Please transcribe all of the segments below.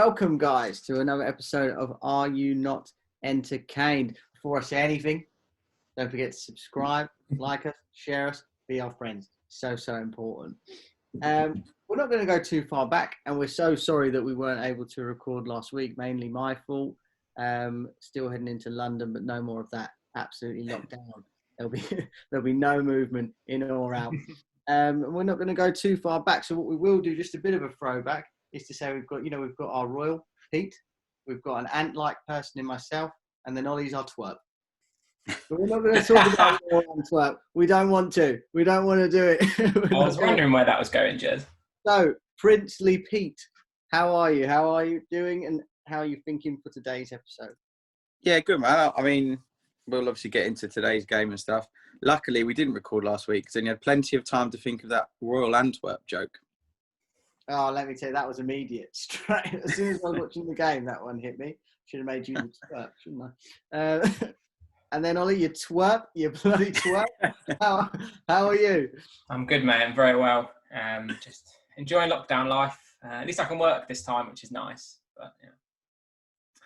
welcome, guys, to another episode of Are You Not Entertained? Before I say anything, don't forget to subscribe, like us, share us, be our friends. So important. We're not going to go too far back, and we're so sorry that we weren't able to record last week. Mainly my fault. Still heading into London, but no more of that. Absolutely locked down. There'll be no movement in or out. We're not going to go too far back. So what we will do, just a bit of a throwback, is to say we've got our royal Pete, we've got an ant-like person in myself, and then Ollie's our twerp. But we're not going to talk about royal and twerp. We don't want to. We don't want to do it. I was wondering where that was going, Jez. So, Princely Pete, how are you? How are you doing, and how are you thinking for today's episode? Yeah, good, man. I mean, we'll obviously get into today's game and stuff. Luckily, we didn't record last week because then you had plenty of time to think of that Royal Antwerp joke. Oh, let me tell you, that was immediate. Straight as soon as I was watching the game, that one hit me. Should have made you twerp, shouldn't I? And then Ollie, you twerp, you bloody twerp. How are you? I'm good, mate. I'm very well. Just enjoying lockdown life. At least I can work this time, which is nice. But yeah,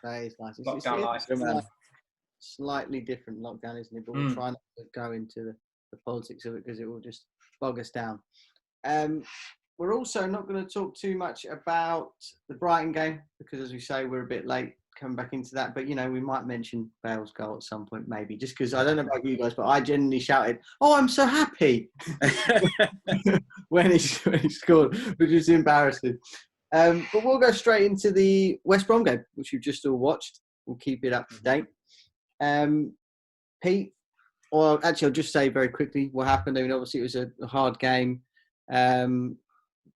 that is nice. Lockdown life. It's slightly different lockdown, isn't it? But we'll try not to go into the politics of it because it will just bog us down. We're also not going to talk too much about the Brighton game because, as we say, we're a bit late coming back into that. But, we might mention Bale's goal at some point, maybe, just because I don't know about you guys, but I genuinely shouted, "Oh, I'm so happy," when he scored, which is embarrassing. But we'll go straight into the West Brom game, which you've just all watched. We'll keep it up to date. Pete, or actually, I'll just say very quickly what happened. I mean, obviously, it was a hard game.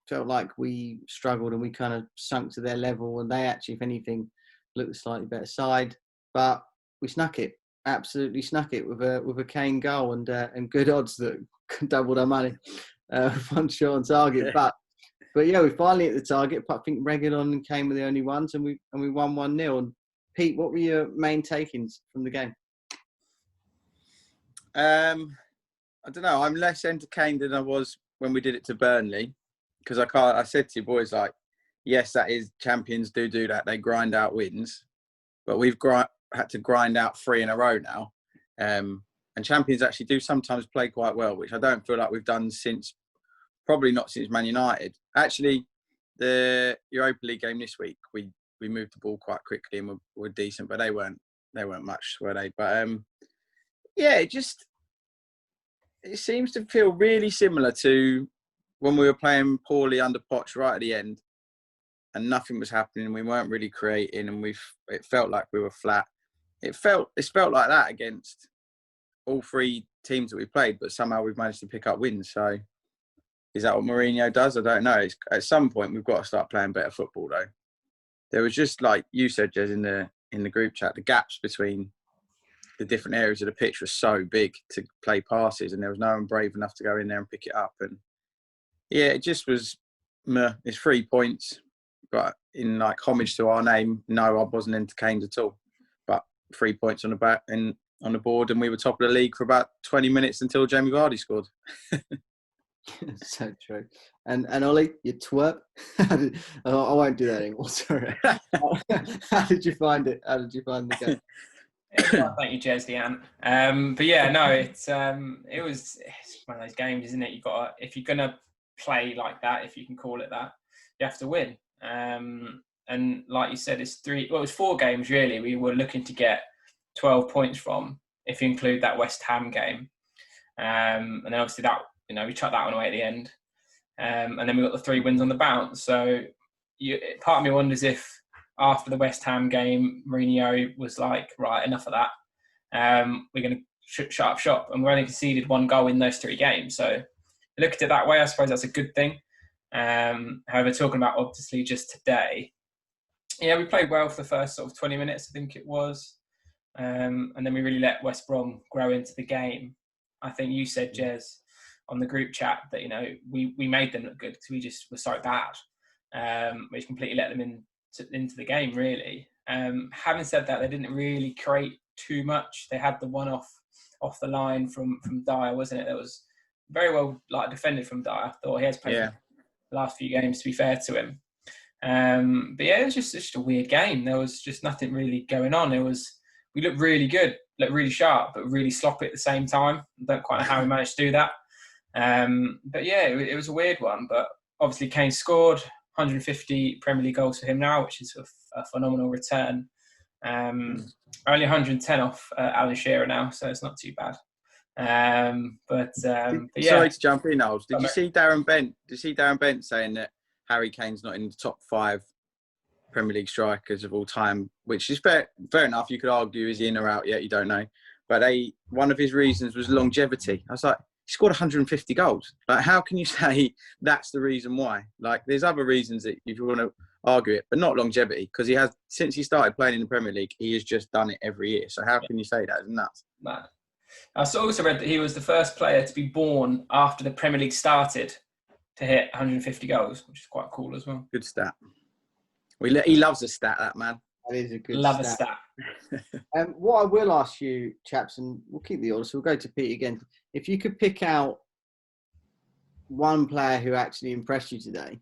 Felt like we struggled and we kind of sunk to their level, and they actually, if anything, looked a slightly better side. But we snuck it, absolutely snuck it with a Kane goal and good odds that doubled our money. One shot on target, but yeah, we finally hit the target. I think Reguilon and Kane were the only ones, and we won 1-0. And Pete, what were your main takings from the game? I don't know. I'm less entertained than I was when we did it to Burnley. Because I said to you boys, like, yes, that is, champions do that. They grind out wins. But we've had to grind out 3 in a row now. And champions actually do sometimes play quite well, which I don't feel like we've done probably not since Man United. Actually, the Europa League game this week, we moved the ball quite quickly and were decent, but they weren't much, were they? But, yeah, it seems to feel really similar to when we were playing poorly under Poch right at the end and nothing was happening. We weren't really creating and it felt like we were flat. It's felt like that against all 3 teams that we played, but somehow we've managed to pick up wins. So is that what Mourinho does? I don't know. At some point, we've got to start playing better football, though. There was just, like you said, Jez, in the group chat, the gaps between the different areas of the pitch were so big to play passes, and there was no one brave enough to go in there and pick it up. And yeah, it just was, it's 3 points, but in like homage to our name, no, I wasn't entertained at all. But 3 points on the back and on the board, and we were top of the league for about 20 minutes until Jamie Vardy scored. So true. And Ollie, you twerp. I won't do that anymore. Sorry. How did you find it? How did you find the game? Thank you, Jez, the ant. But yeah, no, it's one of those games, isn't it? If you're gonna play like that, if you can call it that, you have to win. And like you said, it was 4 games really. We were looking to get 12 points from, if you include that West Ham game. And then obviously that, we chucked that one away at the end. And then we got the 3 wins on the bounce. So part of me wonders if after the West Ham game, Mourinho was like, right, enough of that. We're going to shut up shop. And we only conceded 1 goal in those 3 games. So look at it that way, I suppose that's a good thing. However, talking about obviously just today, yeah, we played well for the first sort of 20 minutes, I think it was. And then we really let West Brom grow into the game. I think you said, Jez, on the group chat that, we made them look good because we just were so bad. Which completely let them into the game, really. Having said that, they didn't really create too much. They had the one off the line from Dyer, wasn't it? That was very well defended from Dyer. I thought he has played the last few games, to be fair to him. But yeah, it was just a weird game. There was just nothing really going on. We looked really good, looked really sharp, but really sloppy at the same time. I don't quite know how we managed to do that. But yeah, it was a weird one. But obviously Kane scored 150 Premier League goals for him now, which is a phenomenal return. Only 110 off Alan Shearer now, so it's not too bad. But yeah. Sorry to jump in, Oles. Did you see Darren Bent saying that Harry Kane's not in the top 5 Premier League strikers of all time? Which is fair enough. You could argue, is he in or out yet? You don't know. But one of his reasons was longevity. I was like, he scored 150 goals. Like, how can you say that's the reason why? Like, there's other reasons that if you want to argue it, but not longevity, because he has, since he started playing in the Premier League, he has just done it every year. So how can you say that? It's nuts. Mad. I also read that he was the first player to be born after the Premier League started to hit 150 goals, which is quite cool as well. Good stat. He loves a stat, that man. That is a good Love stat. a stat. What I will ask you, chaps, and we'll keep the order, so we'll go to Pete again. If you could pick out one player who actually impressed you today,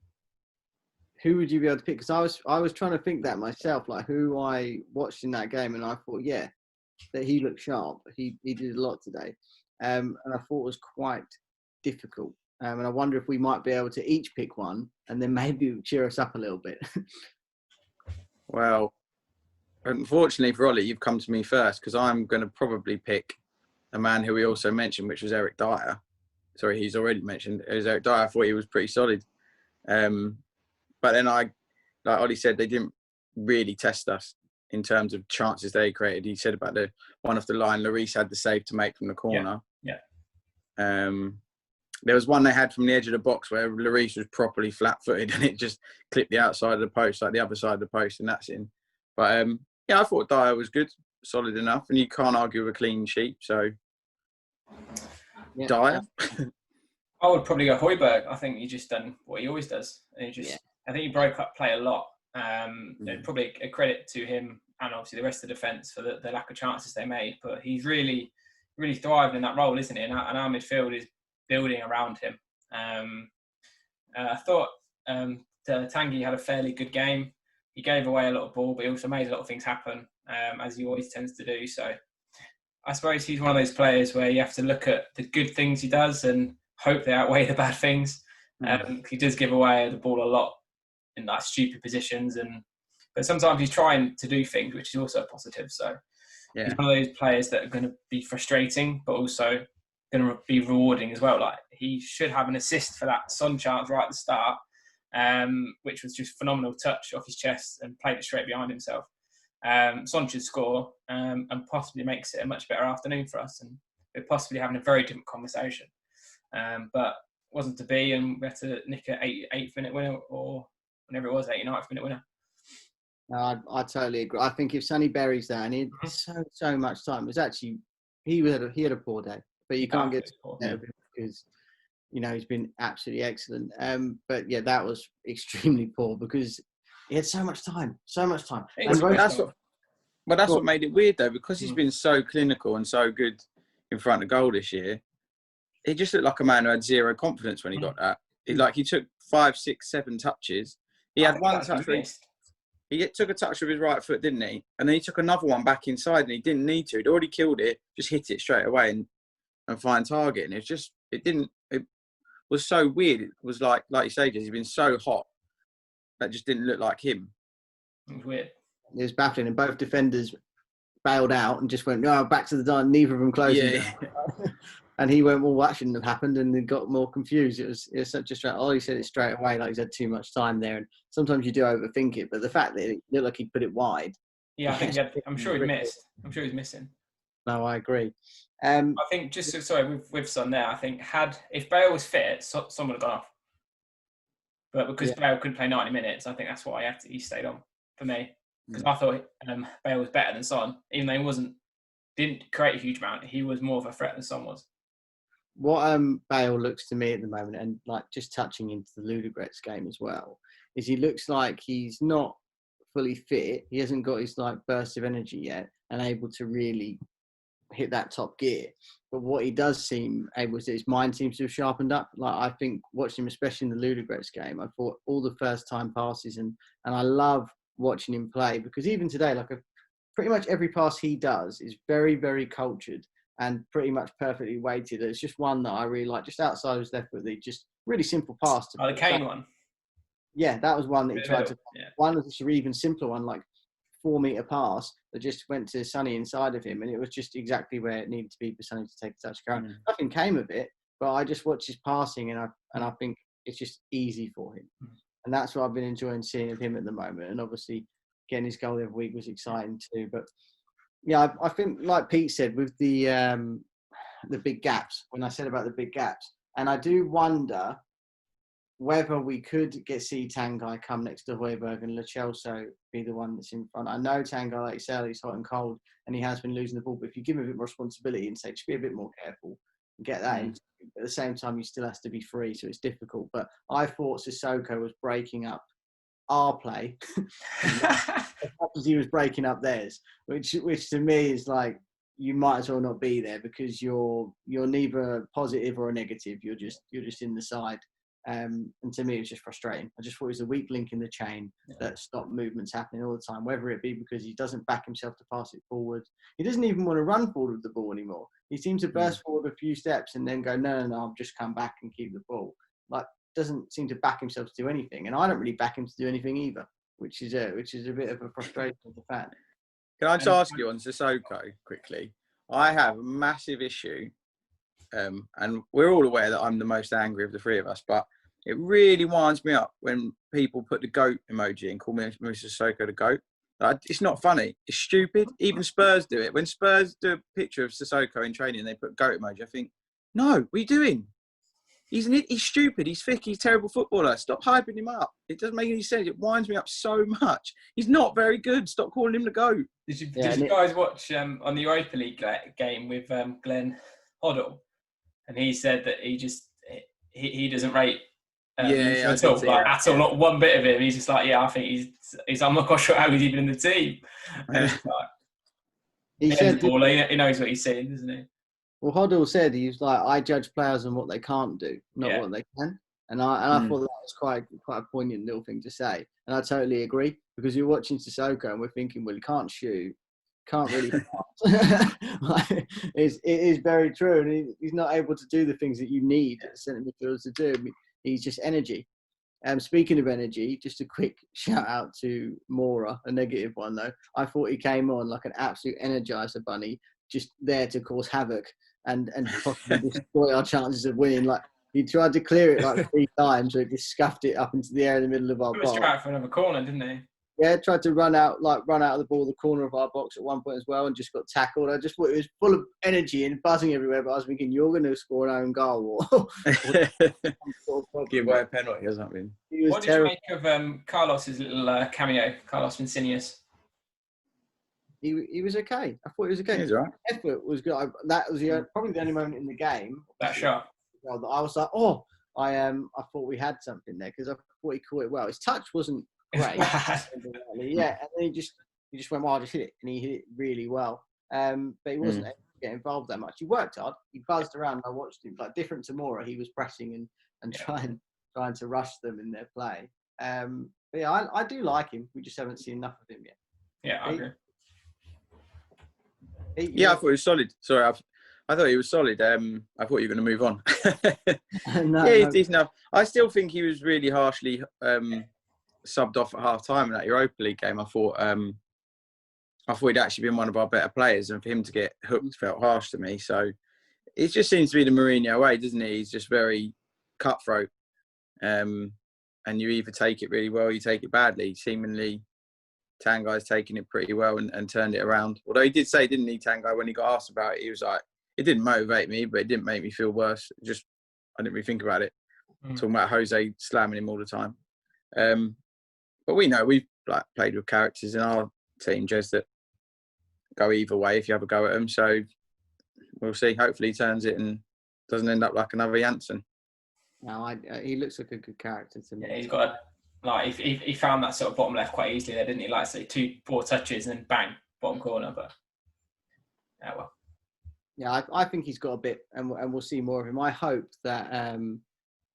who would you be able to pick? Because I was trying to think that myself, like who I watched in that game, and I thought, yeah, that he looked sharp. He did a lot today, and I thought it was quite difficult. And I wonder if we might be able to each pick one, and then maybe cheer us up a little bit. Well, unfortunately for Ollie, you've come to me first, because I'm going to probably pick a man who we also mentioned, which was Eric Dyer. Sorry, he's already mentioned. It was Eric Dyer. I thought he was pretty solid. But then like Ollie said, they didn't really test us in terms of chances they created. He said about the one off the line, Lloris had the save to make from the corner. Yeah. There was one they had from the edge of the box where Lloris was properly flat-footed and it just clipped the outside of the post, like the other side of the post, and that's in. But yeah, I thought Dyer was good, solid enough, and you can't argue with a clean sheet. So yeah. Dyer. I would probably go Højbjerg. I think he just done what he always does. I think he broke up play a lot. Probably a credit to him and obviously the rest of the defence for the lack of chances they made. But he's really, really thrived in that role, isn't he? And our midfield is building around him. I thought Tanguy had a fairly good game. He gave away a lot of ball, but he also made a lot of things happen, as he always tends to do. So I suppose he's one of those players where you have to look at the good things he does and hope they outweigh the bad things. He does give away the ball a lot in like stupid positions, but sometimes he's trying to do things, which is also a positive. So he's one of those players that are going to be frustrating, but also going to be rewarding as well. Like, he should have an assist for that Son chance right at the start, which was just phenomenal touch off his chest and played it straight behind himself. Son should score and possibly makes it a much better afternoon for us, and we're possibly having a very different conversation. But it wasn't to be, and we had to nick an 8th minute winner, or whenever it was, 89th minute winner. No, I totally agree. I think if Sonny Berry's there, and he had so much time, it was actually he had a poor day, but you can't get to because he's been absolutely excellent. But yeah, that was extremely poor because he had so much time. That's what made it weird though, because he's been so clinical and so good in front of goal this year. He just looked like a man who had zero confidence when he got that. He took 5, 6, 7 touches. He had one touch. He took a touch with his right foot, didn't he? And then he took another one back inside, and he didn't need to. He'd already killed it, just hit it straight away and find target. And it was so weird. It was like you say, he's been so hot that just didn't look like him. It was weird. It was baffling, and both defenders bailed out and just went, no, back to the dime. Neither of them closed. Yeah. And he went, well, that shouldn't have happened, and then got more confused. It was such a straight. Ollie said it straight away, like he's had too much time there, and sometimes you do overthink it. But the fact that it looked like he put it wide. Yeah, I think I'm sure he missed. I'm sure he's missing. No, I agree. I think with Son there, I think if Bale was fit, Son would have gone off. But because Bale couldn't play 90 minutes, I think that's why he stayed on for me. Because I thought Bale was better than Son, even though he didn't create a huge amount. He was more of a threat than Son was. What Bale looks to me at the moment, and like just touching into the Ludogorets game as well, is he looks like he's not fully fit. He hasn't got his like burst of energy yet, and able to really hit that top gear. But what he does seem able to do, his mind seems to have sharpened up. Like, I think watching him, especially in the Ludogorets game, I thought all the first time passes, and I love watching him play, because even today, like pretty much every pass he does is very, very cultured and pretty much perfectly weighted. It's just one that I really like, just outside of his left foot, just really simple pass. The Kane one. Yeah, that was one that he tried to. Yeah. One was an even simpler one, like 4-meter pass that just went to Sonny inside of him, and it was just exactly where it needed to be for Sonny to take the touch. Nothing came of it, but I just watched his passing, and I think it's just easy for him, and that's what I've been enjoying seeing of him at the moment. And obviously, getting his goal the other week was exciting too. But yeah, I think, like Pete said, with the big gaps, when I said about the big gaps, and I do wonder whether we could see Tanguy come next to Højbjerg and Lo Celso be the one that's in front. I know Tanguy, like you said, he's hot and cold, and he has been losing the ball. But if you give him a bit more responsibility and say, just be a bit more careful and get that in, at the same time, he still has to be free, so it's difficult. But I thought Sissoko was breaking up our play as much as he was breaking up theirs, which to me is like, you might as well not be there, because you're neither positive or a negative. You're just in the side. And to me, it was just frustrating. I just thought it was a weak link in the chain that stopped movements happening all the time, whether it be because he doesn't back himself to pass it forward. He doesn't even want to run forward with the ball anymore. He seems to burst forward a few steps and then go, no, I'll just come back and keep the ball. Like, doesn't seem to back himself to do anything. And I don't really back him to do anything either, which is a bit of a frustration of the fan. Can I just ask you on Sissoko quickly? I have a massive issue, and we're all aware that I'm the most angry of the three of us, but it really winds me up when people put the goat emoji and call me Mr. Sissoko the goat. It's not funny. It's stupid. Even Spurs do it. When Spurs do a picture of Sissoko in training and they put goat emoji, I think, no, what are you doing? He's stupid. He's thick. He's a terrible footballer. Stop hyping him up. It doesn't make any sense. It winds me up so much. He's not very good. Stop calling him the goat. Did you guys watch on the Europa League game with Glenn Hoddle? And he said that he doesn't rate at all, not one bit of him. He's just like, I think he's I'm not quite sure how he's even in the team. And it's like, he said he knows what he's saying, doesn't he? Well, Hoddle said he's like, I judge players on what they can't do, not what they can. And I thought that was quite a poignant little thing to say. And I totally agree, because you're watching Sissoko and we're thinking, well, he can't shoot, can't really pass. Like, it is very true. And he's not able to do the things that you need centre midfielders to do. I mean, he's just energy. Speaking of energy, just a quick shout out to Mora, a negative one though. I thought he came on like an absolute energizer bunny, just there to cause havoc and possibly destroy our chances of winning. Like, he tried to clear it like 3 times, so he just scuffed it up into the air in the middle of our box. He was trying for another corner, didn't he? Yeah, tried to run out of the ball, the corner of our box at one point as well, and just got tackled. I just thought it was full of energy and buzzing everywhere, but I was thinking, you're going to score an own goal. Give away a penalty or something. What did you make of Carlos's little cameo, Carlos Vincinius? He was okay. I thought he was okay. He's all right. Effort was good. That was probably the only moment in the game. That shot. That I was like, I thought we had something there, because I thought he caught it well. His touch wasn't great. Yeah, and then he just went, well, I'll just hit it, and he hit it really well. But he wasn't able to get involved that much. He worked hard. He buzzed around. I watched him, like, different to Mora. He was pressing and trying to rush them in their play. But yeah, I do like him. We just haven't seen enough of him yet. Yeah, I agree. I thought he was solid. Sorry, I thought he was solid. I thought you were going to move on. He's decent enough. I still think he was really harshly subbed off at half time in that Europa League game. I thought he'd actually been one of our better players, and for him to get hooked felt harsh to me. So it just seems to be the Mourinho way, doesn't he? He's just very cutthroat, and you either take it really well or you take it badly. Seemingly, Tanguy's taken it pretty well and turned it around. Although he did say, didn't he, Tanguy, when he got asked about it, he was like, it didn't motivate me, but it didn't make me feel worse. I didn't really think about it. Talking about Jose slamming him all the time. But we know we've played with characters in our team, Jez, that go either way if you have a go at them. So we'll see. Hopefully he turns it and doesn't end up like another Janssen. No, he looks like a good character to me. Yeah, he's got he found that sort of bottom left quite easily there, didn't he? Like, say, 2 poor touches and then bang, bottom corner. But well. Yeah, I think he's got a bit, and we'll see more of him. I hope that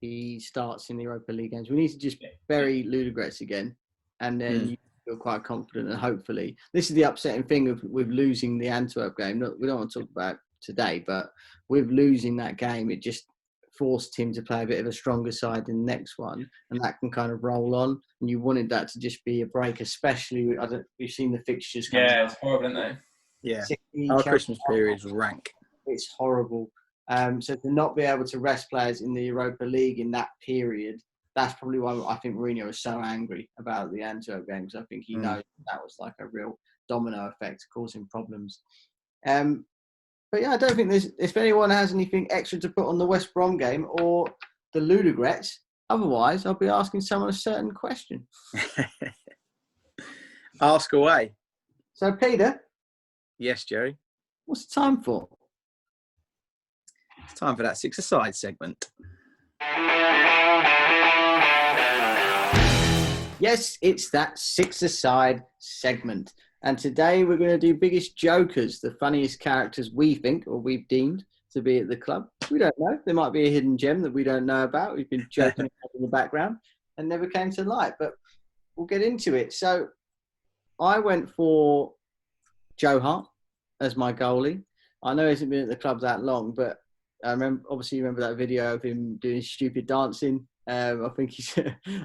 he starts in the Europa League games. We need to just bury Ludogorets again, and then you feel quite confident. And hopefully, this is the upsetting thing with losing the Antwerp game. We don't want to talk about it today, but with losing that game, it just forced him to play a bit of a stronger side in the next one, and that can kind of roll on. And you wanted that to just be a break, especially we've seen the fixtures. Yeah, it's horrible, isn't it? Yeah, our Christmas period was rank. It's horrible. So to not be able to rest players in the Europa League in that period, that's probably why I think Mourinho was so angry about the Antwerp game, because I think he knows that was like a real domino effect causing problems. But yeah, I don't think if anyone has anything extra to put on the West Brom game or the Ludogorets, otherwise I'll be asking someone a certain question. Ask away. So Peter. Yes, Jerry. What's the time for? It's time for that six-a-side segment. Yes, it's that six-a-side segment. And today we're going to do biggest jokers, the funniest characters we think or we've deemed to be at the club. We don't know. There might be a hidden gem that we don't know about. We've been joking in the background and never came to light. But we'll get into it. So I went for Joe Hart as my goalie. I know he hasn't been at the club that long, but I remember that video of him doing stupid dancing. I think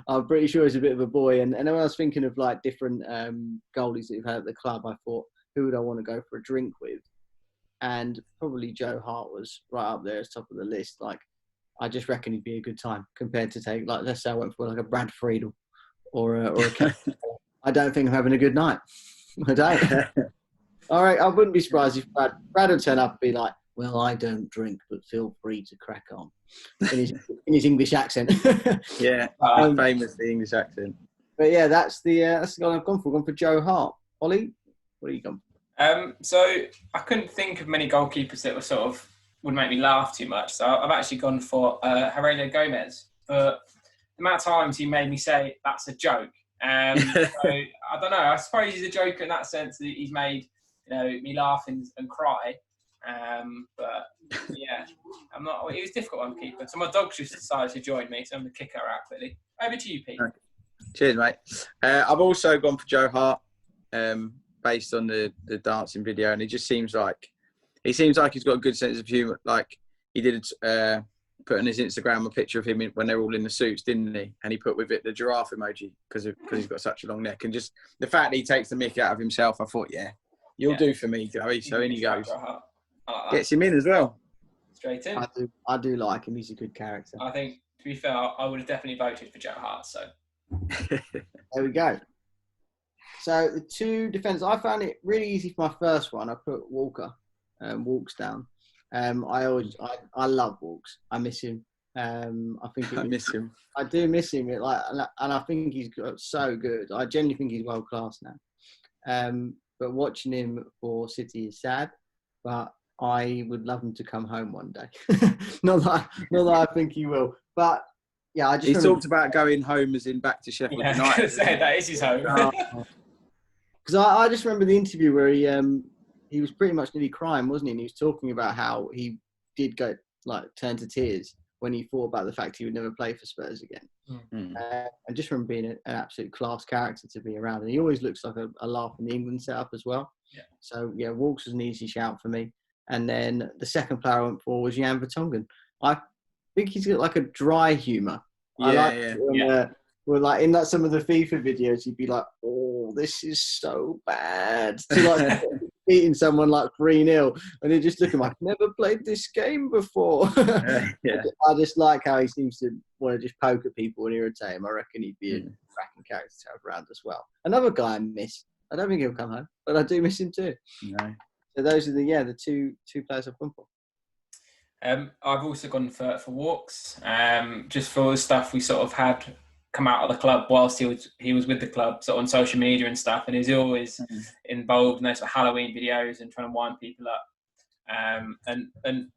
I'm pretty sure he's a bit of a boy. And when I was thinking of like different goalies that we've had at the club, I thought, who would I want to go for a drink with? And probably Joe Hart was right up there as top of the list. Like, I just reckon he'd be a good time compared to take, like, let's say I went for like a Brad Friedel or a I don't think I'm having a good night. I don't. All right, I wouldn't be surprised if Brad would turn up and be like, well, I don't drink, but feel free to crack on in his English accent. Yeah, famous the English accent. But yeah, that's the guy I've gone for. I've gone for Joe Hart. Ollie, what are you gone for? So I couldn't think of many goalkeepers that were sort of would make me laugh too much. So I've actually gone for Aurelio Gomez. But the amount of times he made me say that's a joke. So I don't know. I suppose he's a joker in that sense that he's made me laugh and cry. But yeah, I'm not. It was a difficult one to keep. So my dog's just decided to join me, so I'm gonna kick her out quickly. Over to you, Pete. Okay. Cheers, mate. I've also gone for Joe Hart, based on the dancing video, and he seems like he's got a good sense of humour. Like he did put on his Instagram a picture of him when they're all in the suits, didn't he? And he put with it the giraffe emoji because he's got such a long neck, and just the fact that he takes the mick out of himself. I thought, you'll do for me, Joey. So in he goes. Like gets him in as well. Straight in. I do like him. He's a good character. I think, to be fair, I would have definitely voted for Joe Hart. So there we go. So the two defenders, I found it really easy for my first one. I put Walker, Walks down. I love Walks. I miss him. I miss him. I do miss him. And I think he's got so good. I genuinely think he's world class now. But watching him for City is sad. But I would love him to come home one day. not that I think he will. But yeah, he talked about going home as in back to Sheffield United. I was going to say, that is his home. Because I just remember the interview where he was pretty much nearly crying, wasn't he? And he was talking about how he did turn to tears when he thought about the fact he would never play for Spurs again. I just remember being an absolute class character to be around. And he always looks like a laugh in the England setup as well. Yeah. So, yeah, Walks was an easy shout for me. And then the second player I went for was Jan Vertonghen. I think he's got like a dry humour. Well, like in some of the FIFA videos, he'd be like, "Oh, this is so bad," to beating someone like 3-0, and he'd just look at him like, "Never played this game before." I just like how he seems to want to just poke at people and irritate them. I reckon he'd be a cracking character to have around as well. Another guy I miss. I don't think he'll come home, but I do miss him too. No. So those are the two players I've gone for. I've also gone for Walks, just for the stuff we sort of had come out of the club whilst he was with the club, sort of on social media and stuff, and he's always involved in those sort of Halloween videos and trying to wind people up. And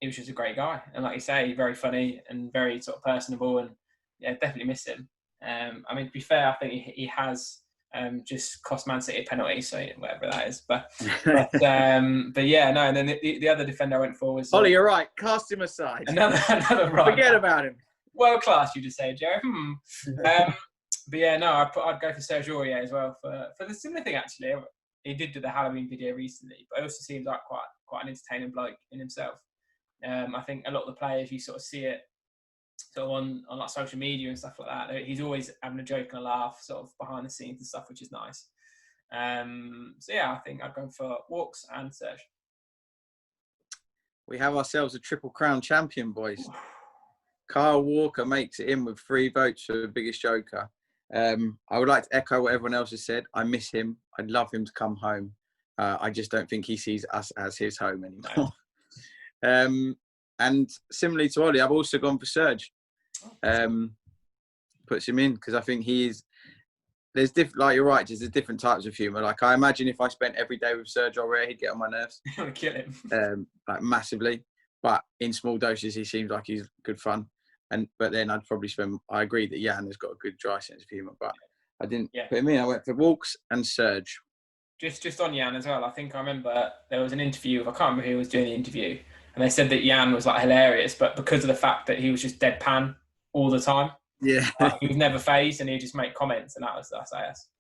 he was just a great guy, and like you say, very funny and very sort of personable, and yeah, definitely miss him. I mean, to be fair, I think he has just cost Man City a penalty, so whatever that is. But yeah, no. And then the other defender I went for was Ollie, you're right. Cast him aside. Another right. Forget about him. World class, you just say, Joe. But yeah, no, I'd go for Serge Aurier as well for the similar thing. Actually, he did do the Halloween video recently, but he also seems like quite an entertaining bloke in himself. I think a lot of the players, you sort of see it sort of on like social media and stuff like that. He's always having a joke and a laugh, sort of behind the scenes and stuff, which is nice. So yeah, I think I'd go for Walks and Serge. We have ourselves a triple crown champion, boys. Kyle Walker makes it in with 3 votes for the biggest joker. I would like to echo what everyone else has said. I miss him. I'd love him to come home. I just don't think he sees us as his home anymore. And similarly to Ollie, I've also gone for Serge. Puts him in because I think there's like you're right, there's different types of humour. Like I imagine if I spent every day with Serge Aurier, he'd get on my nerves. You want to kill him. Like massively. But in small doses, he seems like he's good fun. But then I'd probably I agree that Jan has got a good dry sense of humour, but I didn't put him in. I went for Walks and Serge. Just on Jan as well, I think I remember there was an interview, I can't remember who was doing the interview, and they said that Jan was like hilarious, but because of the fact that he was just deadpan all the time, he was never phased and he'd just make comments, and that's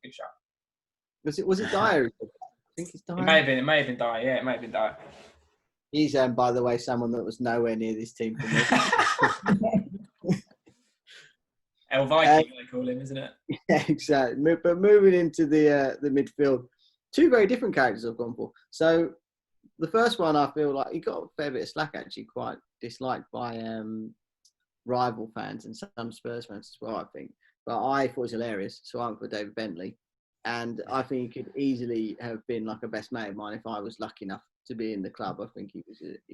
good shot. Was it Dyer? I think it's Dyer. It may have been Dyer, yeah, it may have been Dyer. He's, by the way, someone that was nowhere near this team for me. El Viking, they call him, isn't it? Yeah, exactly. But moving into the midfield, 2 very different characters I've gone for. So the first one, I feel like he got a fair bit of slack, actually, quite disliked by rival fans and some Spurs fans as well, I think. But I thought it was hilarious, so I went for David Bentley. And I think he could easily have been like a best mate of mine if I was lucky enough to be in the club. I think he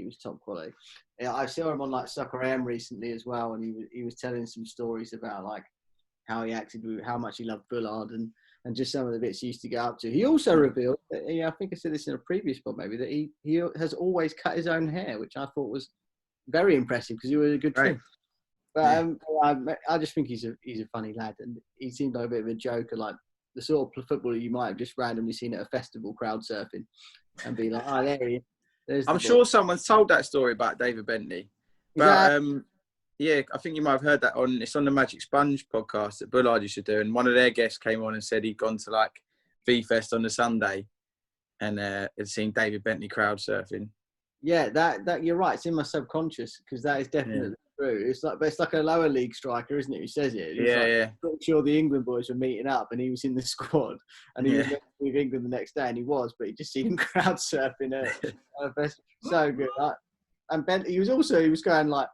was top quality. Yeah, I saw him on like Soccer AM recently as well, and he was telling some stories about like how he acted with how much he loved Bullard and just some of the bits he used to get up to. He also revealed that, I think I said this in a previous pod maybe, that he has always cut his own hair, which I thought was very impressive because he was a good trim. But I just think he's a funny lad, and he seemed like a bit of a joker, like the sort of footballer you might have just randomly seen at a festival crowd surfing and be like, oh, there he is. I'm sure someone's told that story about David Bentley. But yeah, I think you might have heard that it's on the Magic Sponge podcast that Bullard used to do, and one of their guests came on and said he'd gone to like V-Fest on the Sunday and had seen David Bentley crowd surfing. Yeah, that you're right. It's in my subconscious because that is definitely true. It's like a lower league striker, isn't it? Who says it? I'm pretty sure the England boys were meeting up, and he was in the squad, and he was with England the next day, and he was, but he just seen him crowd surfing at a festival. So good. And Bentley, he was going like,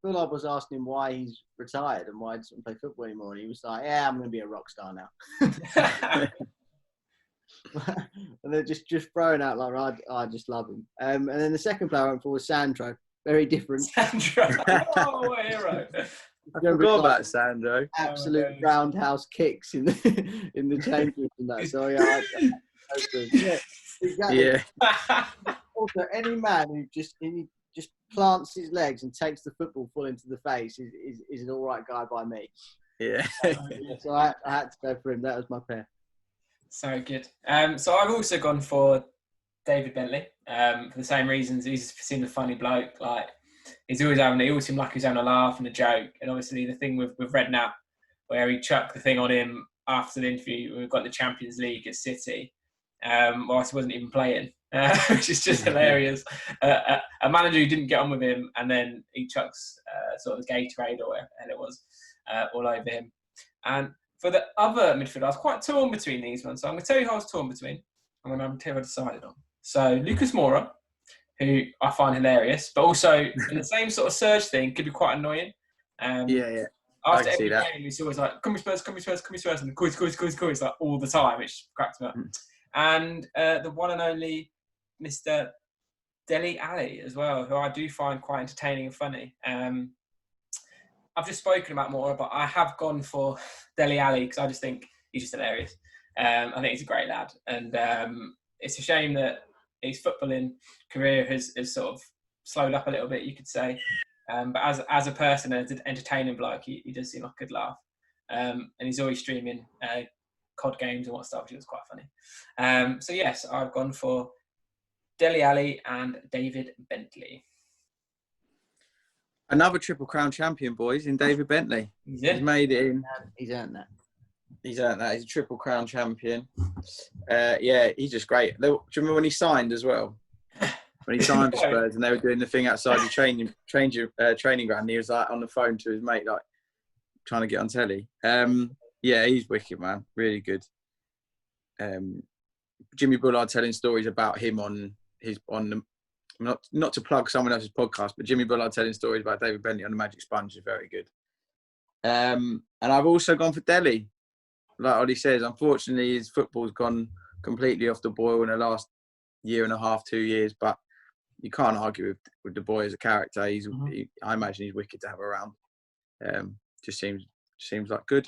Bullard was asking him why he's retired and why he doesn't play football anymore, and he was like, "Yeah, I'm going to be a rock star now." And they're just throwing out like, I just love him. And then the second player I went for was Sandro. Very different. Sandro, what a hero! I forgot about Sandro. Absolute roundhouse kicks in the changes and that. So exactly. Yeah. Also, any man who just plants his legs and takes the football full into the face is an all right guy by me. Yeah. So I had to go for him. That was my pair. So good. So I've also gone for David Bentley for the same reasons. He seemed a funny bloke. Like he always seemed like he was having a laugh and a joke. And obviously the thing with Redknapp, where he chucked the thing on him after the interview, we've got the Champions League at City, whilst he wasn't even playing, which is just hilarious. A manager who didn't get on with him, and then he chucks sort of Gatorade or whatever the hell it was all over him. And for the other midfielder, I was quite torn between these ones. So I'm going to tell you who I was torn between. I'm going to tell you who I decided on. So Lucas Moura, who I find hilarious, but also in the same sort of Surge thing, could be quite annoying. After every game, he's always like, come Spurs, come Spurs, come Spurs, and coys, like all the time, which cracks me up. And the one and only Mr. Dele Alli as well, who I do find quite entertaining and funny. I've just spoken about Moura, but I have gone for Dele Alli because I just think he's just hilarious. I think he's a great lad. And it's a shame that his footballing career has sort of slowed up a little bit, you could say. But as a person, as an entertaining bloke, he does seem like a good laugh. And he's always streaming COD games and what stuff, which was quite funny. So yes, I've gone for Dele Alli and David Bentley. Another Triple Crown champion, boys, in David Bentley. Yeah. He's made it in. He's earned that. He's earned that. He's a Triple Crown champion. Yeah, he's just great. Do you remember when he signed as well? When he signed for Spurs and they were doing the thing outside the training ground, and he was like on the phone to his mate, like trying to get on telly. Yeah, he's wicked, man. Really good. Jimmy Bullard telling stories about him on the not to plug someone else's podcast, but Jimmy Bullard telling stories about David Bentley on the Magic Sponge is very good. And I've also gone for Dele. Like Ollie says, unfortunately, his football's gone completely off the boil in the last year and a half, 2 years. But you can't argue with the boy as a character. I imagine he's wicked to have around. Just seems like good,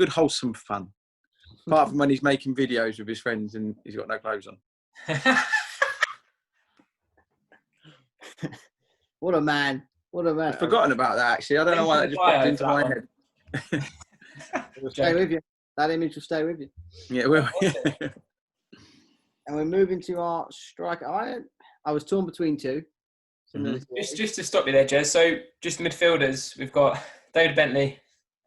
wholesome fun. Apart from when he's making videos with his friends and he's got no clothes on. What a man. I've forgotten about that, actually. I don't know why that just popped into my head. It will stay with you. That image will stay with you. Yeah, it will. And we're moving to our striker. I was torn between two. Just to stop you there, Jez. So just the midfielders, we've got David Bentley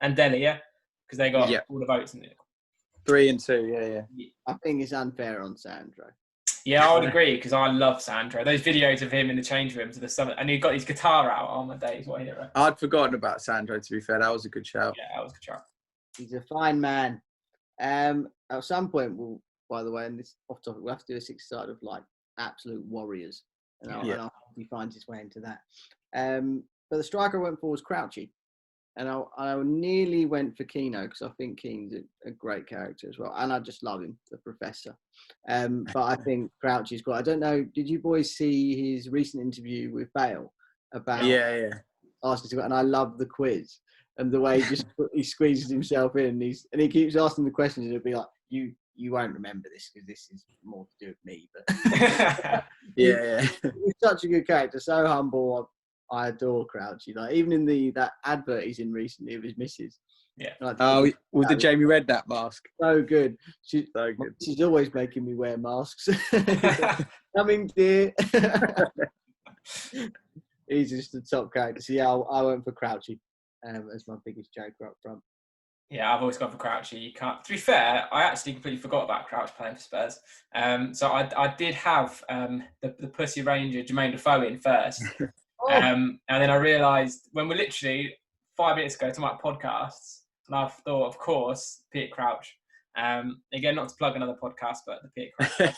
and Dele, yeah? Because they got all the votes in it. 3 and 2, yeah. I think it's unfair on Sandro. Yeah, I would agree, because I love Sandro. Those videos of him in the change room to the summit, and he got his guitar out on my days. What a hero. I'd forgotten about Sandro, to be fair. That was a good shout. Yeah, that was a good shout. He's a fine man. At some point, by the way, and this off topic, we'll have to do a 6-side of like absolute warriors. And I hope he finds his way into that. But the striker I went for was Crouchy. And I nearly went for Keano because I think Keane's a great character as well. And I just love him, the professor. But I think Crouchy's great. I don't know, did you boys see his recent interview with Bale about asking to, and I love the quiz and the way he squeezes himself in and he keeps asking the questions and it'll be like, you won't remember this because this is more to do with me. But he's such a good character, so humble. I adore Crouchy. Like even in that advert he's in recently of his missus. Yeah. Like, with the Jamie Redknapp mask. So good. She's always making me wear masks. Coming, dear. He's just a top character. So yeah, I went for Crouchy as my biggest joker up front. Yeah, I've always gone for Crouchy. You can't. To be fair, I actually completely forgot about Crouch playing for Spurs. So I did have the Pussy Ranger Jermaine Defoe in first. And then I realised when we're literally 5 minutes ago to my podcasts, and I've thought, of course, Peter Crouch. Again, not to plug another podcast, but the Peter Crouch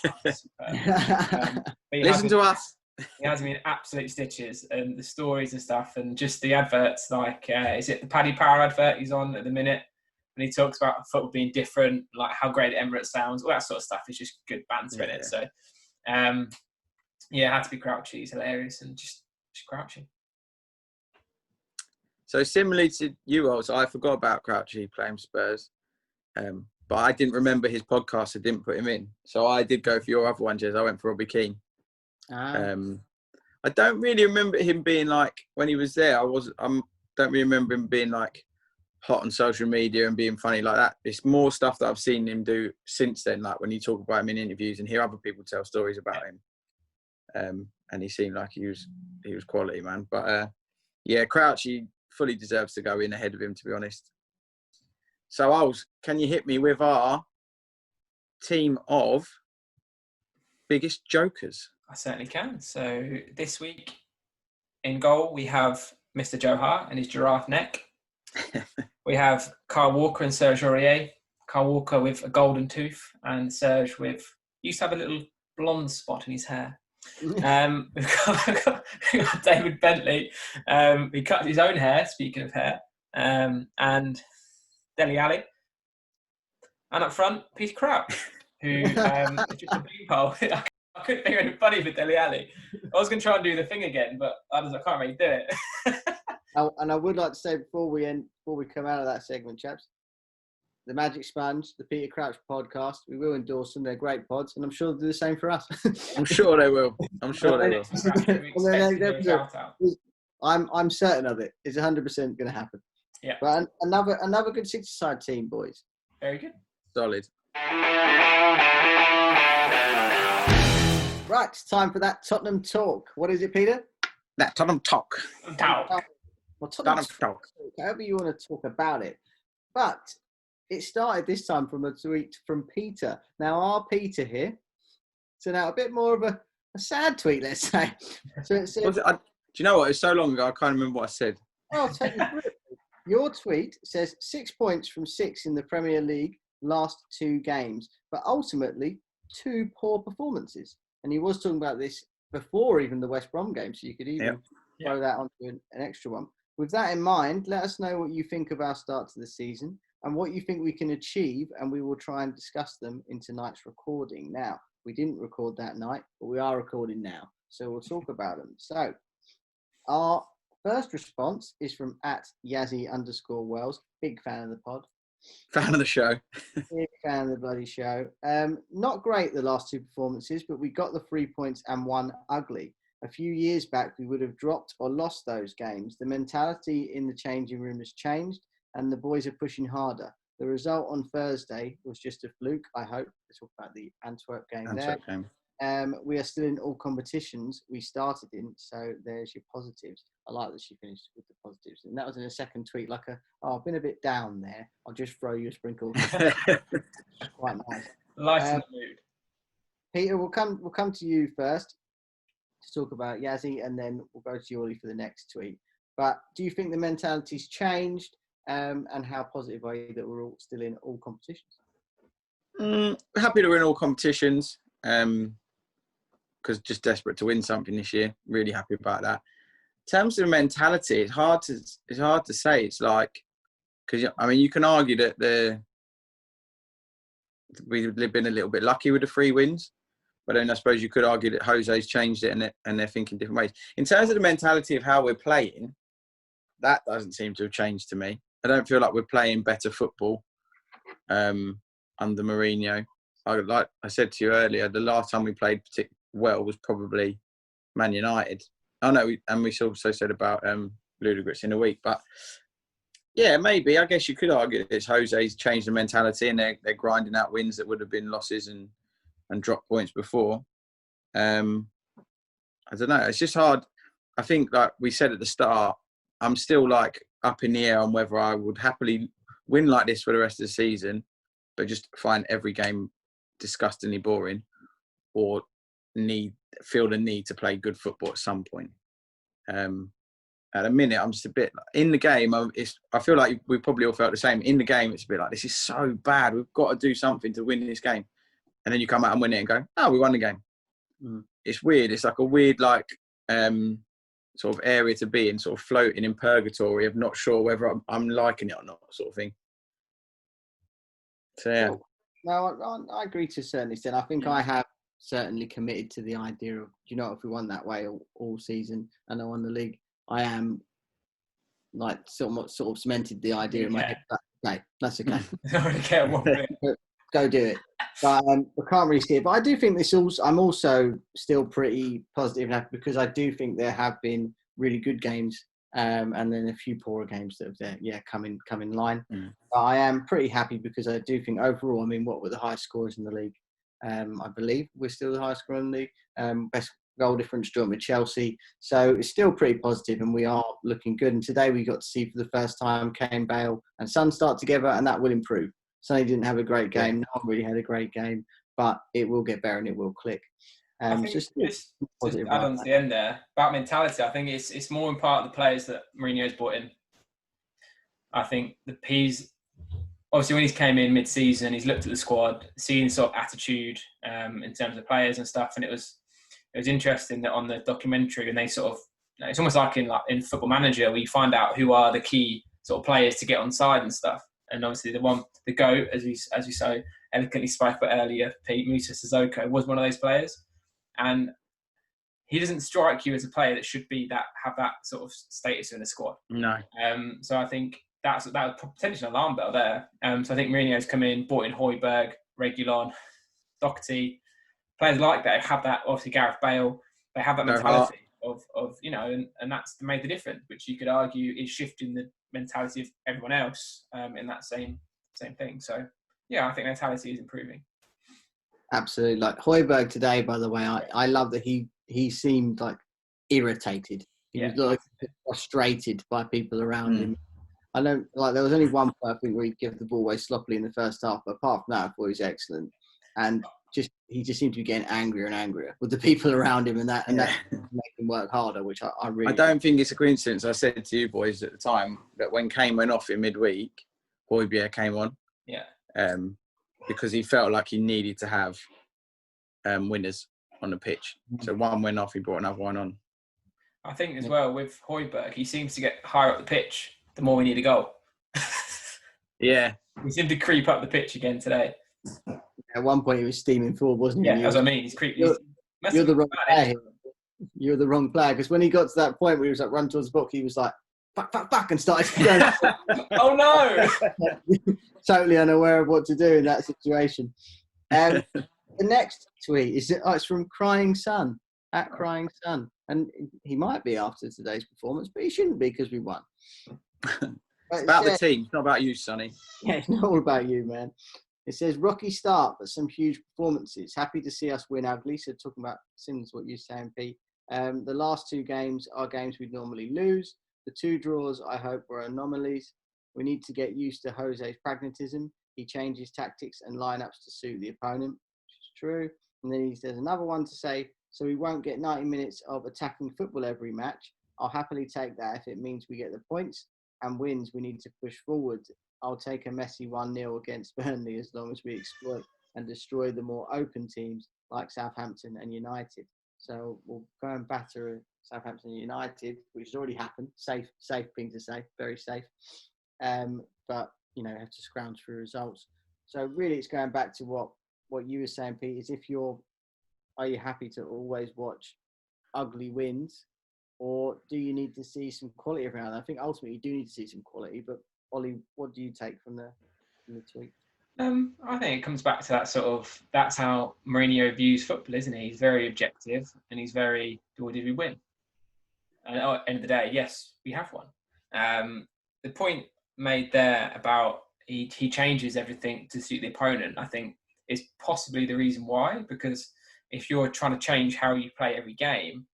podcast. Listen to us. He has me in absolute stitches, and the stories and stuff, and just the adverts. Like, is it the Paddy Power advert he's on at the minute? When he talks about football being different, like how great Emirates sounds, all that sort of stuff is just good banter in it. So, it had to be Crouchy. He's hilarious and just Crouchy. So similarly to you all, so I forgot about Crouchy playing Spurs, but I didn't remember his podcast. I didn't put him in, so I did go for your other one, Jez. I went for Robbie Keane. I don't really remember him being like when he was there. Don't really remember him being like hot on social media and being funny like that. It's more stuff that I've seen him do since then, like when you talk about him in interviews and hear other people tell stories about him. And he seemed like he was quality, man. But Crouchy fully deserves to go in ahead of him, to be honest. So, Ols, can you hit me with our team of biggest jokers? I certainly can. So this week in goal we have Mr. Joe Hart and his giraffe neck. We have Kyle Walker and Serge Aurier. Kyle Walker with a golden tooth and Serge used to have a little blonde spot in his hair. We've got David Bentley. He cut his own hair, speaking of hair, and Dele Alli. And up front, Peter Crouch, who is just a beanpole. I couldn't think of anything funny for Dele Alli. I was going to try and do the thing again, but I can't really do it. And I would like to say before we come out of that segment, chaps, the Magic Sponge, the Peter Crouch podcast, we will endorse them. They're great pods, and I'm sure they'll do the same for us. I'm sure they will. I'm certain of it. It's 100% going to happen. Yeah. But another good 6-side team, boys. Very good. Solid. Right, it's time for that Tottenham talk. What is it, Peter? That Tottenham talk. Well, Tottenham Tottenham talk, however you want to talk about it. But it started this time from a tweet from Peter. Now, our Peter here sent out a bit more of a sad tweet, let's say. So it said, Do you know what? It's so long ago, I can't remember what I said. I'll take you through it. Your tweet says 6 points from 6 in the Premier League last 2 games, but ultimately 2 poor performances. And he was talking about this before even the West Brom game, so you could even throw that onto an extra one. With that in mind, let us know what you think of our start to the season and what you think we can achieve, and we will try and discuss them in tonight's recording. Now, we didn't record that night, but we are recording now, so we'll talk about them. So, our first response is from @Yazzie_Wells. Big fan of the pod. Fan of the show. Big fan of the bloody show. Not great the last 2 performances, but we got the 3 points and 1 ugly. A few years back, we would have dropped or lost those games. The mentality in the changing room has changed, and the boys are pushing harder. The result on Thursday was just a fluke, I hope. Let's talk about the Antwerp game there. We are still in all competitions we started in, so there's your positives. I like that she finished with the positives. And that was in a second tweet, like I've been a bit down there. I'll just throw you a sprinkle. Quite nice. Lighten the mood. Peter, we'll come to you first to talk about Yazzie, and then we'll go to you, Ollie, for the next tweet. But do you think the mentality's changed, and how positive are you that we're all still in all competitions? Happy to win all competitions. Because just desperate to win something this year. Really happy about that. In terms of the mentality, it's hard to say. It's like, because I mean, you can argue that we've been a little bit lucky with the 3 wins, but then I suppose you could argue that Jose's changed it and they're thinking different ways. In terms of the mentality of how we're playing, that doesn't seem to have changed to me. I don't feel like we're playing better football under Mourinho. Like I said to you earlier, the last time we played particularly well was probably Man United. I know, and we also said about Ludogorets in a week, but yeah, maybe. I guess you could argue that it's Jose's changed the mentality and they're grinding out wins that would have been losses and drop points before. I don't know. It's just hard. I think, like we said at the start, I'm still like up in the air on whether I would happily win like this for the rest of the season, but just find every game disgustingly boring, or feel the need to play good football at some point. At a minute, I'm just a bit in the game. I feel like we probably all felt the same. In the game, it's a bit like, this is so bad. We've got to do something to win this game. And then you come out and win it and go, oh, we won the game. It's weird. It's like a weird, like, sort of area to be in, sort of floating in purgatory of not sure whether I'm liking it or not, sort of thing. So, yeah. No, I agree to a certain extent. I think I have certainly committed to the idea of, if we won that way all season and I won the league, I am like sort of cemented the idea in my head. Okay, that's okay. Go do it. But I can't really see it. But I do think I'm also still pretty positive now, because I do think there have been really good games, and then a few poorer games that have come in line. But I am pretty happy, because I do think overall, I mean, what were the highest scorers in the league? I believe we're still the highest scorer in the league. Best goal difference joint with Chelsea. So it's still pretty positive and we are looking good. And today we got to see for the first time Kane, Bale and Son start together, and that will improve. Sonny didn't have a great game. No one really had a great game, but it will get better and it will click. I think just to add on to the end there, about mentality, I think it's more in part of the players that Mourinho's brought in. I think obviously when he's came in mid-season, he's looked at the squad, seen sort of attitude in terms of players and stuff, and it was interesting that on the documentary, and they sort of, it's almost like in Football Manager, where you find out who are the key sort of players to get on side and stuff. And obviously the GOAT, as you so eloquently spoke about earlier, Pete, Moussa Sissoko, was one of those players. And he doesn't strike you as a player that should have that sort of status in the squad. No. So I think that was potentially an alarm bell there. So I think Mourinho's come in, brought in Højbjerg, Reguilon, Doherty, players like that have that. Obviously Gareth Bale, they have that mentality of and that's made the difference, which you could argue is shifting the mentality of everyone else in that same thing. So Yeah, I think mentality is improving. Absolutely. Like Højbjerg today, by the way, I love that he seemed like irritated. He was like frustrated by people around him. I don't like. There was only one point I think where he gave the ball away sloppily in the first half, but apart from that, I thought he was excellent. And he just seemed to be getting angrier and angrier with the people around him, and that made him work harder, which I really. I don't think it's a coincidence. I said to you boys at the time that when Kane went off in midweek, Højbjerg came on. Yeah. Because he felt like he needed to have winners on the pitch. So one went off, he brought another one on. I think as well with Højbjerg, he seems to get higher up the pitch the more we need a goal. Yeah. We seem to creep up the pitch again today. At one point, he was steaming forward, wasn't he? Yeah, that's what I mean. He's creeping. You're the wrong player. You're the wrong player. Because when he got to that point where he was like run towards the book, he was like, fuck, and started to go. Oh, no! Totally unaware of what to do in that situation. The next tweet it's from Crying Sun, at Crying Sun. And he might be after today's performance, but he shouldn't be because we won. It's about the team, it's not about you, Sonny. Yeah, it's not all about you, man. It says, rocky start, but some huge performances. Happy to see us win ugly. So talking about similar to what you're saying, Pete. The last two games are games we'd normally lose. The two draws, I hope, were anomalies. We need to get used to Jose's pragmatism. He changes tactics and lineups to suit the opponent, which is true. And then there's another one to say, so we won't get 90 minutes of attacking football every match. I'll happily take that if it means we get the points and wins. We need to push forward. I'll take a messy 1-0 against Burnley as long as we exploit and destroy the more open teams like Southampton and United. So we'll go and batter Southampton and United, which has already happened. Safe thing to say, very safe. But, have to scrounge for results. So really it's going back to what you were saying, Pete, is are you happy to always watch ugly wins, or do you need to see some quality every now and then? I think ultimately you do need to see some quality, but Ollie, what do you take from the tweet? I think it comes back to that that's how Mourinho views football, isn't he? He's very objective and he's very, or did we win? And at the end of the day, yes, we have won. The point made there about he changes everything to suit the opponent, I think is possibly the reason why, because if you're trying to change how you play every game,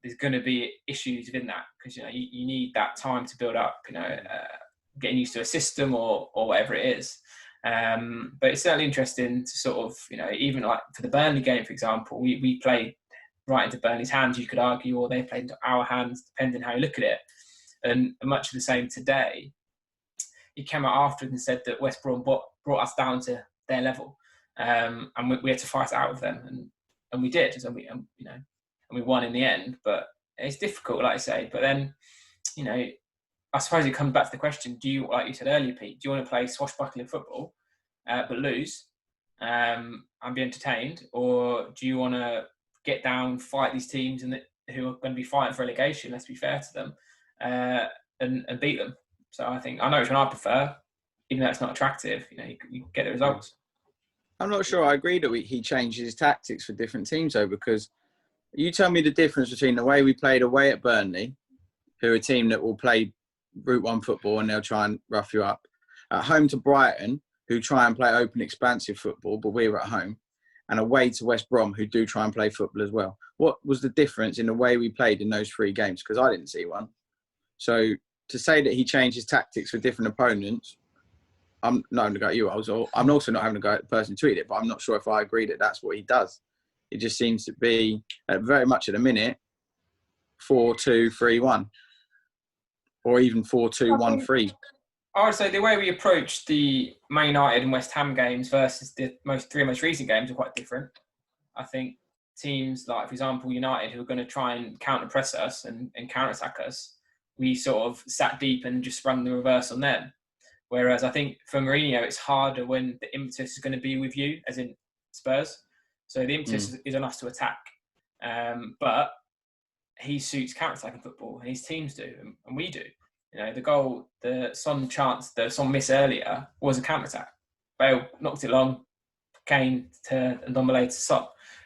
there's going to be issues within that because you need that time to build up, getting used to a system or whatever it is. But it's certainly interesting to even like for the Burnley game, for example, we played right into Burnley's hands, you could argue, or they played into our hands, depending how you look at it. And much of the same today. He came out after and said that West Brom brought us down to their level, and we had to fight out with them, and we did, and we won in the end. But it's difficult, like I say. But then, I suppose it comes back to the question: do you, like you said earlier, Pete, do you want to play swashbuckling football but lose and be entertained, or do you want to get down, fight these teams who are going to be fighting for relegation? Let's be fair to them, and beat them. So I know which one I prefer, even though it's not attractive. You get the results. I'm not sure I agree that he changes his tactics for different teams, though, because you tell me the difference between the way we played away at Burnley, who are a team that will play Route 1 football and they'll try and rough you up, at home to Brighton, who try and play open, expansive football, but we were at home, and away to West Brom, who do try and play football as well. What was the difference in the way we played in those three games? Because I didn't see one. So to say that he changes tactics for different opponents, I'm not having to go at you. I'm also not having to go at the person who tweeted it, but I'm not sure if I agree that that's what he does. It just seems to be very much at the minute 4-2-3-1, or even 4-2-1-3. I would say the way we approached the Man United and West Ham games versus the three most recent games are quite different. I think teams like, for example, United, who are going to try and counter-press us and counter-attack us, we sort of sat deep and just sprung the reverse on them. Whereas I think for Mourinho, it's harder when the impetus is going to be with you, as in Spurs. So the impetus is on us to attack. But he suits counter-attacking football, and his teams do, and we do. The goal, the Son miss earlier was a counter-attack. Bale knocked it long, Kane to Ndombele to Son.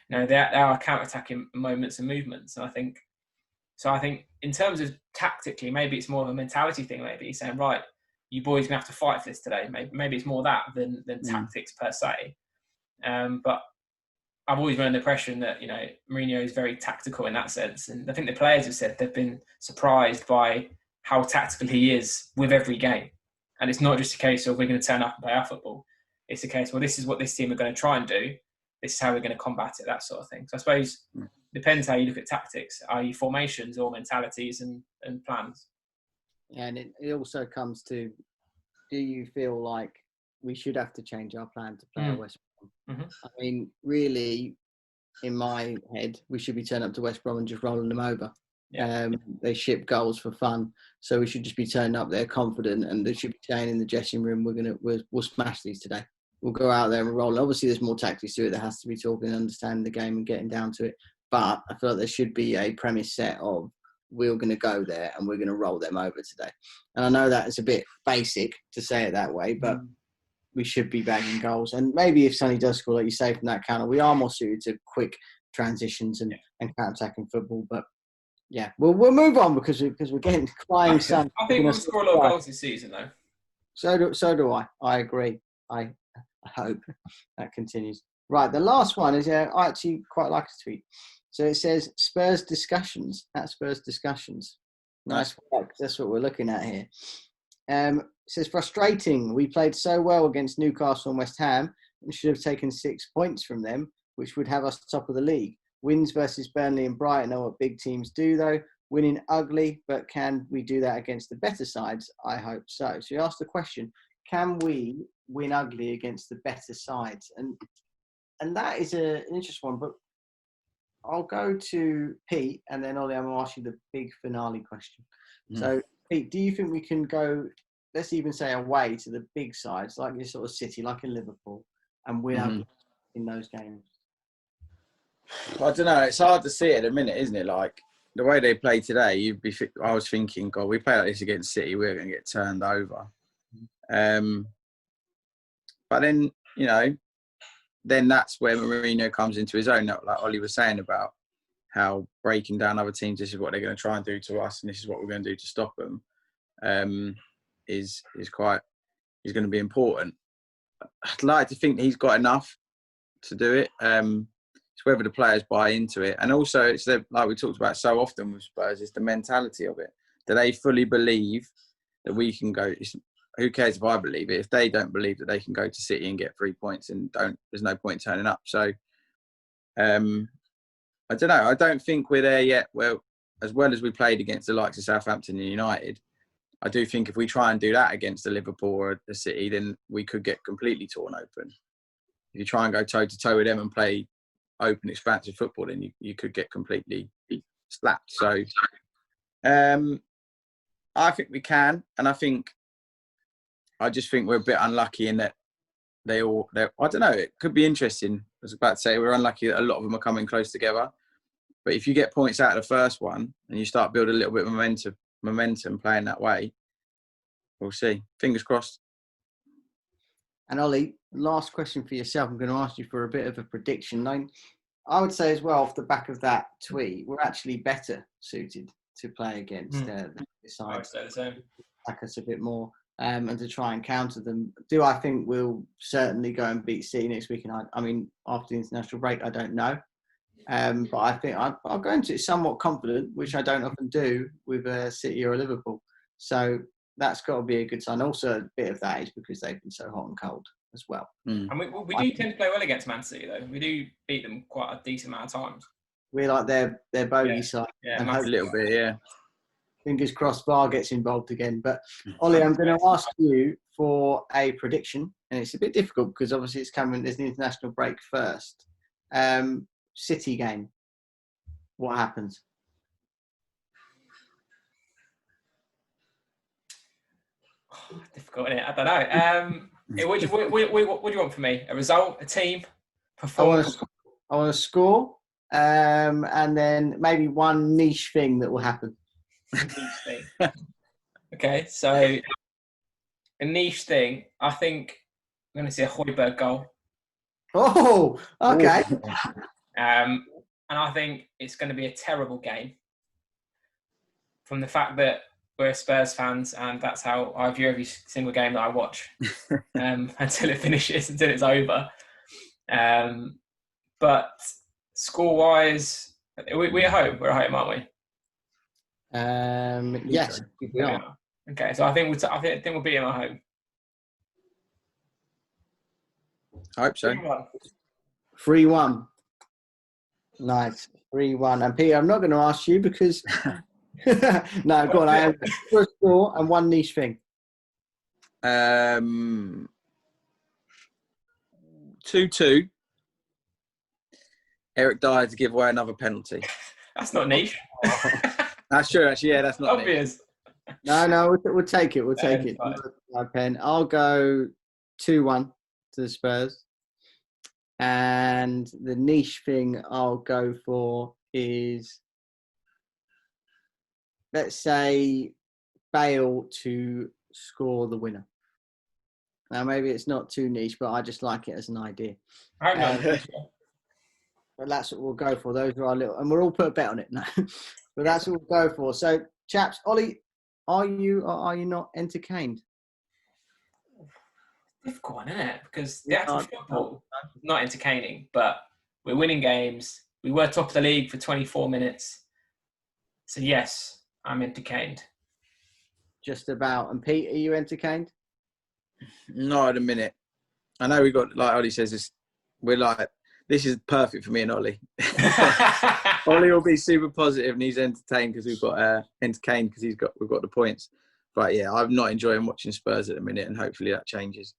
There are counter-attacking moments and movements, and I think in terms of tactically, maybe it's more of a mentality thing. Maybe he's saying, right, you boys gonna have to fight for this today. Maybe it's more that than tactics per se. But I've always been under the impression that, you know, Mourinho is very tactical in that sense. And I think the players have said they've been surprised by how tactical he is with every game. And it's not just a case of we're going to turn up and play our football. It's a case, well, this is what this team are going to try and do. This is how we're going to combat it, that sort of thing. So I suppose it depends how you look at tactics, i.e. formations or mentalities and plans. Yeah, and it also comes to, do you feel like we should have to change our plan to play at West Brom? Mm-hmm. I mean, really, in my head, we should be turning up to West Brom and just rolling them over. Yeah. They ship goals for fun, so we should just be turning up there confident, and they should be saying in the dressing room, we'll smash these today. We'll go out there and roll. Obviously, there's more tactics to it. There has to be talking and understanding the game and getting down to it. But I feel like there should be a premise set of, we're going to go there and we're going to roll them over today. And I know that it's a bit basic to say it that way, but we should be bagging goals. And maybe if Sonny does score, like you say, from that counter, we are more suited to quick transitions and counter-attacking football. But yeah, we'll move on because we're getting crying sun. I think we'll score a lot of goals this season, though. So do I. I agree. I hope that continues. Right, the last one is, I actually quite like a tweet. So it says, Spurs discussions. At Spurs discussions. Nice work. That's what we're looking at here. It says, frustrating. We played so well against Newcastle and West Ham and should have taken 6 points from them, which would have us top of the league. Wins versus Burnley and Brighton are what big teams do, though. Winning ugly, but can we do that against the better sides? I hope so. So you asked the question, can we win ugly against the better sides? And that is an interesting one, but I'll go to Pete, and then Ollie, I'm going to ask you the big finale question. So, Pete, do you think we can go, let's even say away to the big sides, like your sort of City, like in Liverpool, and win ugly in those games? I don't know. It's hard to see it at the minute, isn't it? Like, the way they play today, I was thinking, God, we play like this against City, we're going to get turned over. But then, you know, then that's where Mourinho comes into his own, like Ollie was saying about how breaking down other teams, this is what they're going to try and do to us, and this is what we're going to do to stop them, is going to be important. I'd like to think he's got enough to do it. It's whether the players buy into it. And also, it's like we talked about so often with Spurs, it's the mentality of it. Do they fully believe that we can go? Who cares if I believe it? If they don't believe that they can go to City and get 3 points and there's no point turning up. So, I don't know. I don't think we're there yet. Well as we played against the likes of Southampton and United, I do think if we try and do that against the Liverpool or the City, then we could get completely torn open. If you try and go toe-to-toe with them and play open, expansive football, then you could get completely slapped. So, I think we can. And I just think we're a bit unlucky in that I don't know, it could be interesting. I was about to say we're unlucky that a lot of them are coming close together. But if you get points out of the first one and you start building a little bit of momentum playing that way, we'll see. Fingers crossed. And Ollie, last question for yourself. I'm going to ask you for a bit of a prediction. I would say as well, off the back of that tweet, we're actually better suited to play against the side. I would say the same. Attack us a bit more. And to try and counter them. Do I think we'll certainly go and beat City next week? And I mean, after the international break, I don't know. But I think I'll go into it somewhat confident, which I don't often do with City or Liverpool. So that's got to be a good sign. Also, a bit of that is because they've been so hot and cold as well. And we do tend to play well against Man City, though. We do beat them quite a decent amount of times. We're like their bogey side. Yeah, and a little bit, yeah. Fingers crossed VAR gets involved again. But Ollie, I'm going to ask you for a prediction, and it's a bit difficult because obviously it's coming. There's the international break first. City game. What happens? Difficult, isn't it? I don't know. What do you want from me? A result? A team? Performance? I want to score, and then maybe one niche thing that will happen. Okay, so a niche thing. I think I'm going to see a Højbjerg goal. Oh, okay. And I think it's going to be a terrible game from the fact that we're Spurs fans, and that's how I view every single game that I watch until it finishes, until it's over. But score-wise, we're at home. We're at home, aren't we? Yes, we are. Okay, so I think we'll beat him at home. I hope so. 3-1. 3-1. Nice. 3-1. And Peter, I'm not going to ask you because no, go on. I have a score and one niche thing. 2-2. Eric Dyer to give away another penalty. That's not niche. That's true, actually. Yeah, that's not obvious. Niche. No, we'll take it. We'll take it. My pen. I'll go 2-1 to the Spurs. And the niche thing I'll go for is, let's say, Bale to score the winner. Now, maybe it's not too niche, but I just like it as an idea. But that's what we'll go for. Those are our little, and we'll all put a bet on it now. But that's what we'll go for. So, chaps, Ollie, are you or are you not entertained? Difficult one, isn't it? Because the actual football is not entertaining, but we're winning games. We were top of the league for 24 minutes. So, yes, I'm entertained. Just about. And Pete, are you entertained? Not at a minute. I know we got, like Ollie says, this is perfect for me and Ollie. Ollie will be super positive and he's entertained because we've got we've got the points. But yeah, I'm not enjoying watching Spurs at the minute, and hopefully that changes.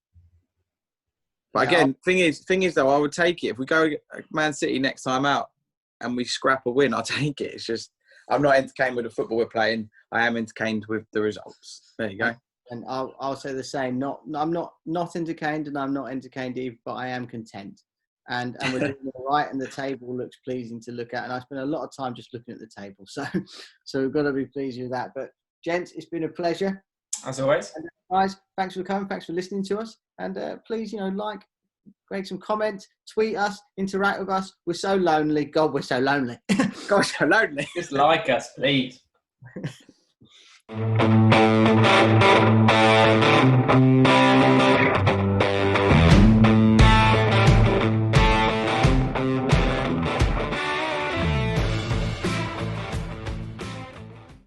But again, thing is though, I would take it if we go Man City next time out and we scrap a win. I'll take it. It's just I'm not entertained with the football we're playing. I am entertained with the results. There you go. And I'll say the same. I'm not entertained, and I'm not entertained either, but I am content. And we're doing all right, and the table looks pleasing to look at. And I spent a lot of time just looking at the table, so we've got to be pleased with that. But gents, it's been a pleasure as always. And guys, thanks for coming, thanks for listening to us, and please, like, make some comments, tweet us, interact with us. We're so lonely. God, we're so lonely. God, so lonely. Just like us, please.